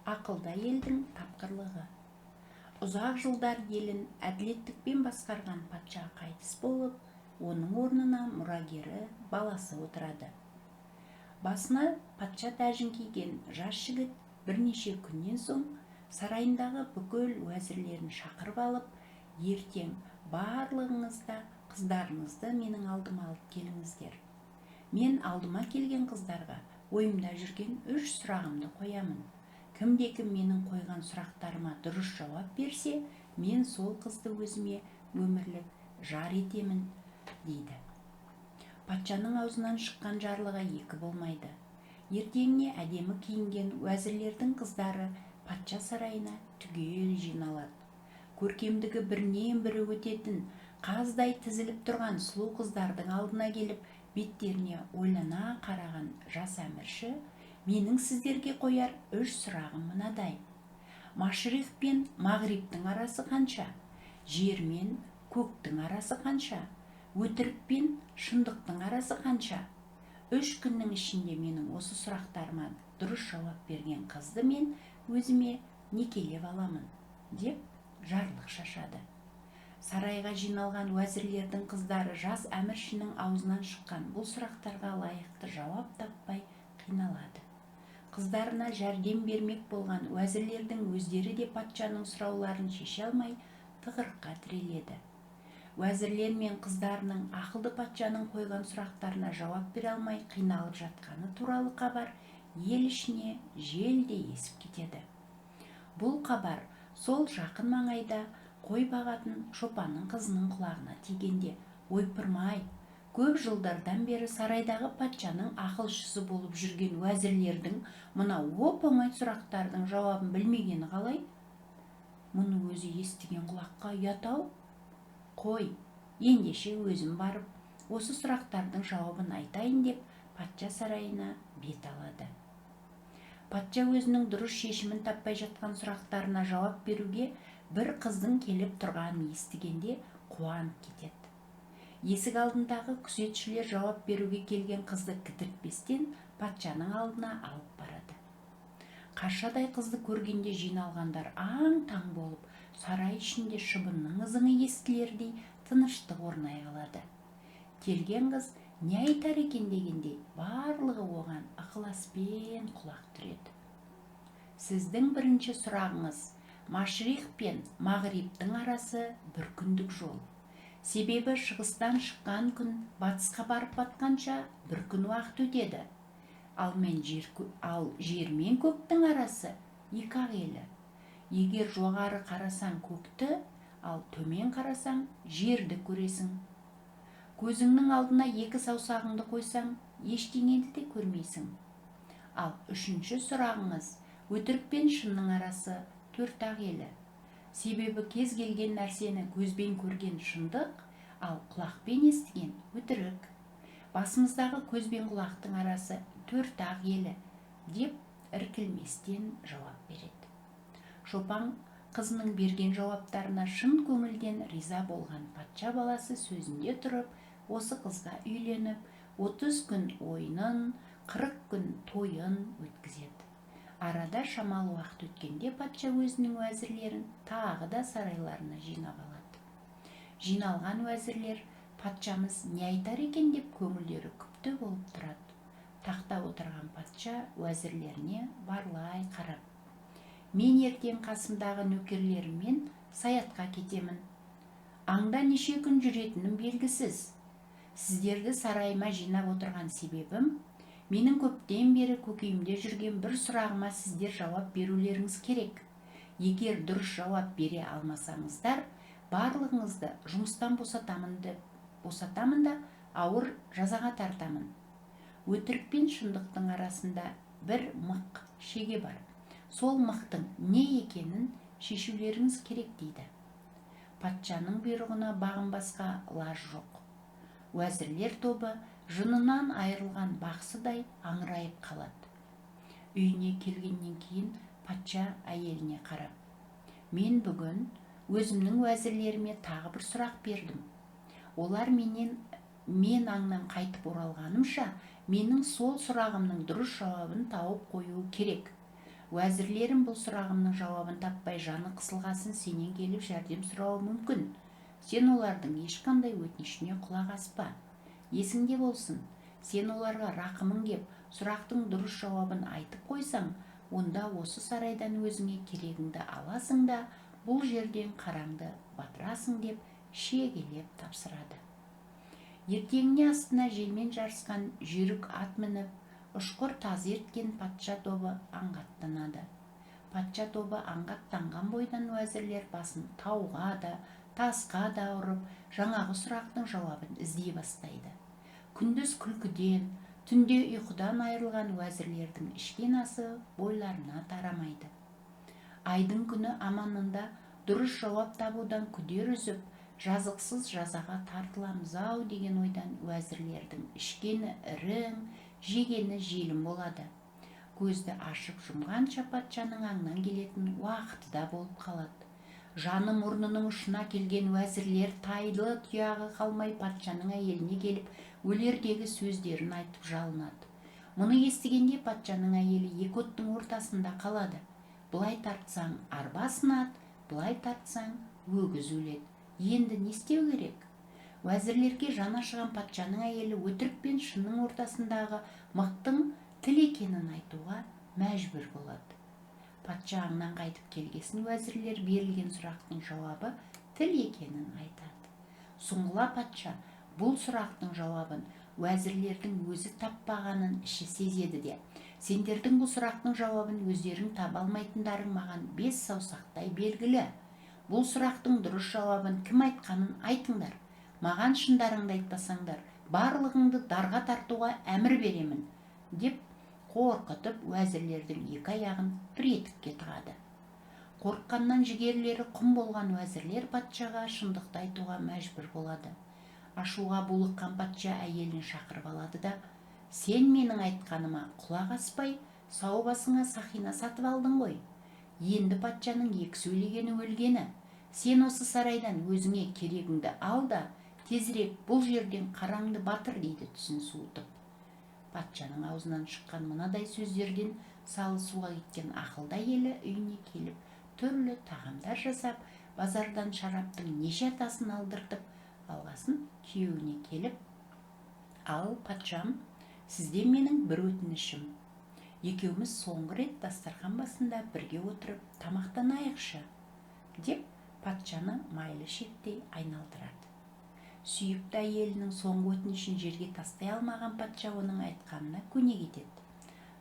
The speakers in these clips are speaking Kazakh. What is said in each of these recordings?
ақылда елдің тапқырлығы. Ұзақ жылдар елін әділеттікпен басқарған патша қайтыс болып, оның орнына мұрагері баласы отырады. Басына патша тәжін киген жас жігіт бірнеше күннен соң сарайындағы бүкіл уәзірлерін шақырып алып, ертең барлығыңыз да қыздарыңызды менің алдыма алып келіңіздер. Мен алдыма келген қыздарға ойымда жүрген 3 сұрағымды қоямын. Кімде-кім менің қойған сұрақтарыма дұрыс жауап берсе, мен сол қызды өзіме өмірлік жар етемін, дейді. Патшаның аузынан шыққан жарлығы екі болмайды. Ертеңіне әдемі киінген уәзірлердің қыздары патша сарайына түгел жиналады. Көркемдігі бірінен бірі өтетін, қаздай тізіліп тұрған сұлу қыздардың алдына келіп, беттеріне ойлана қараған жас әмірші, менің сіздерге қояр 3 сұрағым мынадай. Машрих пен Мағриптің арасы қанша? Жер мен көктің арасы қанша? Өтірік пен шындықтың арасы қанша? 3 күннің ішінде менің осы сұрақтарыма дұрыс жауап берген қызды мен өзіме некелеп аламын, деп жарлық шашады. Сарайға жиналған уәзірлердің қыздары жас әміршінің аузынан шыққан бұл сұрақтарға лайықты жауап таппай қиналады. Қыздарына жәрдем бермек болған уәзірлердің өздері де патшаның сұрауларын шеше алмай тығырыққа тіреледі. Уәзірлер мен қыздарының ақылды патшаның қойған сұрақтарына жауап бере алмай қиналып жатқаны туралы хабар ел ішіне желдей есіп кетеді. Бұл хабар сол жақын маңайда қой бағатын шопанның қызының құлағына тигенде, ойпырмай, көп жылдардан бері сарайдағы патшаның ақылшысы болып жүрген уәзірлердің мына оп-оңай сұрақтардың жауабын білмегені қалай? Мұны өзі естіген құлаққа ұят-ау. Қой, ендеше өзім барып, осы сұрақтардың жауабын айтайын деп, патша сарайына бет алады. Патша өзінің дұрыс шешімін таппай жатқан сұрақтарына жауап беруге бір қыздың келіп тұрғанын естігенде қуанып кетеді. Есік алдындағы күзетшілер жауап беруге келген қызды кідіртпестен патшаның алдына алып барады. Қаршадай қызды көргенде жиналғандар аң-таң болып, сарай ішінде шыбынның ызыңы естілердей тыныштық орнай қалады. Келген қыз не айтар екен дегенде, барлығы оған ықыласпен құлақ түреді. Сіздің бірінші сұрағыңыз: Машрих пен Мағриптің арасы бір күндік жол. Себебі шығыстан шыққан күн батысқа барып батқанша бір күн уақыт өтеді. Ал жер мен көктің арасы 2 ақ елі. Егер жоғары қарасаң көкті, ал төмен қарасаң жерді көресің. Көзіңнің алдына 2 саусағыңды қойсаң, ештеңені де көрмейсің. Ал үшінші сұрағыңыз: өтірік пен шынның арасы 4 ақ елі. Себебі кез келген нәрсені көзбен көрген шындық, ал құлақпен естіген өтірік. Басымыздағы көз бен құлақтың арасы 4 ақ елі, деп іркілместен жауап береді. Шопан қызының берген жауаптарына шын көңілден риза болған патша баласы сөзінде тұрып, осы қызға үйленіп, 30 күн ойынын, 40 күн тойын өткізеді. Арада шамалы уақыт өткенде патша өзінің уәзірлерін тағы да сарайларына жинап алады. Жиналған уәзірлер патшамыз не айтар екен деп көңілдері күпті болып тұрады. Тақта отырған патша уәзірлеріне барлай қарап: мен ертең қасымдағы нөкерлеріммен саятқа кетемін. Аңда неше күн жүретінім белгісіз. Сіздерді сарайыма жинап отырған себебім, менің көптен бері көкейімде жүрген бір сұрағыма сіздер жауап берулеріңіз керек. Егер дұрыс жауап бере алмасаңыздар, барлығыңызды жұмыстан босатамын да ауыр жазаға тартамын. Өтірік пен шындықтың арасында бір мық шеге бар. Сол мықтың не екенін шешулеріңіз керек, дейді. Патшаның бұйрығына бағынбасқа лаж жоқ. Уәзірлер тобы жынынан айырылған бақсыдай аңырайып қалады. Үйіне келгеннен кейін патша әйеліне қарап: мен бүгін өзімнің уәзірлеріме тағы бір сұрақ бердім. Олар мен аңнан қайтып оралғанымша менің сол сұрағымның дұрыс жауабын тауып қоюы керек. Уәзірлерім бұл сұрағымның жауабын таппай жаны қысылғасын сенен келіп жәрдем сұрауы мүмкін. Сен олардың ешқандай өтінішіне құлақ аспа. Есіңде болсын, сен оларға рақымың кеп, сұрақтың дұрыс жауабын айтып қойсаң, онда осы сарайдан өзіңе керегіңді аласың да, бұл жерден қараңды батырасың деп шегелеп тапсырады. Ертеңіне астына желмен жарысқан жүйрік ат мініп, ұшқыр тазы ерткен патша тобы аңғаттанады. Патша тобы аңғаттанған бойдан уәзірлер басын тауға да, тасқа да ұрып, жаңағы сұрақтың жауабын іздей бастайды. Күндіз күлкіден, түнде ұйқыдан айырылған уәзірлердің ішкен асы бойларына тарамайды. Айдың күні аманында дұрыс жауап табудан күдер үзіп, жазықсыз жазаға тартыламыз-ау деген ойдан уәзірлердің ішкені ірің, жегені желім болады. Көзді ашып жұмғанша патшаның аңнан келетін уақыты да болып қалады. Жаны мұрнының ұшына келген уәзірлер тайлы тұяғы қалмай патшаның әйеліне келіп, өлердегі сөздерін айтып жалынады. Мұны естігенде патшаның әйелі екі оттың ортасында қалады. Бұлай тартсаң арба сынады, бұлай тартсаң өгіз өледі. Енді не істеу керек? Уәзірлерге жаны ашыған патшаның әйелі өтірік пен шынның ортасындағы мықтың тіл екенін айтуға мәжбүр болады. Патша аңнан қайтып келгесін уәзірлер берілген сұрақтың жауабы тіл екенін айтады. Сұңғыла патша бұл сұрақтың жауабын уәзірлердің өзі таппағанын іші сезеді де, сендердің бұл сұрақтың жауабын өздерің таба алмайтындарың маған 5 саусақтай белгілі. Бұл сұрақтың дұрыс жауабын кім айтқанын айтыңдар. Маған шындарыңды айтпасаңдар, барлығыңды дарға тартуға әмір беремін, деп қорқытып уәзірлердің екі аяғын бір етікке тығады. Қорыққаннан жігерлері құм болған уәзірлер патшаға шындықты айтуға мәжбүр болады. Ашуға булыққан патша әйелін шақырып алады да, сен менің айтқаныма құлақ аспай, сау басыңа сақина сатып алдың ғой. Енді патшаның екі сөйлегені өлгені. Сен осы сарайдан өзіңе керегіңді ал да, тезірек бұл жерден қараңды батыр дейді түсін суытып. Патшаның аузынан шыққан мынадай сөздерден салы суға кеткен ақылды әйелі үйіне келіп, түрлі тағамдар жасап, базардан шараптың неше атасын алдыртып, алғасын күйеуіне келіп, ал патшам, сізден менің бір өтінішім. Екеуміз соңғы рет дастархан басында бірге отырып тамақтанайықшы, деп патшаны майлы шеттей айналдырады. Сүйікті әйелінің соңғы өтінішін жерге тастай алмаған патша оның айтқанына көне кетеді.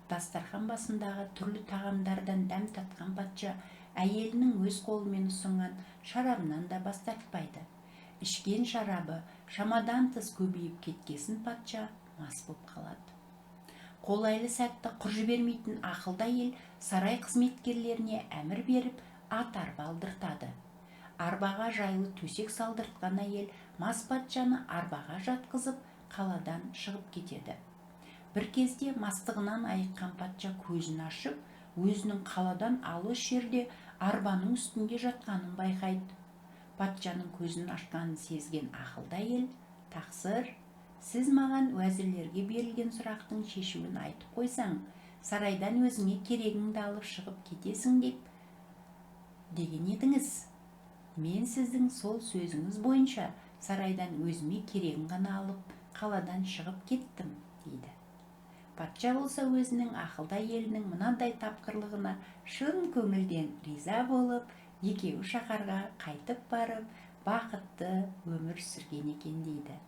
Дастархан басындағы түрлі тағамдардан дәм татқан патша әйелінің өз қолымен ұсынған шарабынан да бас тартпайды. Ішкен шарабы шамадан тыс көбейіп кеткесін патша мас боп қалады. Қолайлы сәтті құр жібермейтін ақылды әйел сарай қызметкерлеріне әмір беріп ат арба алдыртады. Арбаға жайлы төсек салдыртқан әйел мас патшаны арбаға жатқызып қаладан шығып кетеді. Бір кезде мастығынан айыққан патша көзін ашып, өзінің қаладан алыс жерде арбаның үстінде жатқанын байқайды. Патшаның көзін ашқанын сезген ақылды әйел, тақсыр, сіз маған уәзірлерге берілген сұрақтың шешуін айтып қойсаң, сарайдан өзіңе керегіңді алып шығып кетесің деген едіңіз. Мен сіздің сол сөзіңіз бойынша сарайдан өзіме керегін ғана алып, қаладан шығып кеттім, дейді. Патша болса өзінің ақылды әйелінің мынандай тапқырлығына шын көңілден риза болып, екеуі шаһарға қайтып барып, бақытты өмір сүрген екен дейді.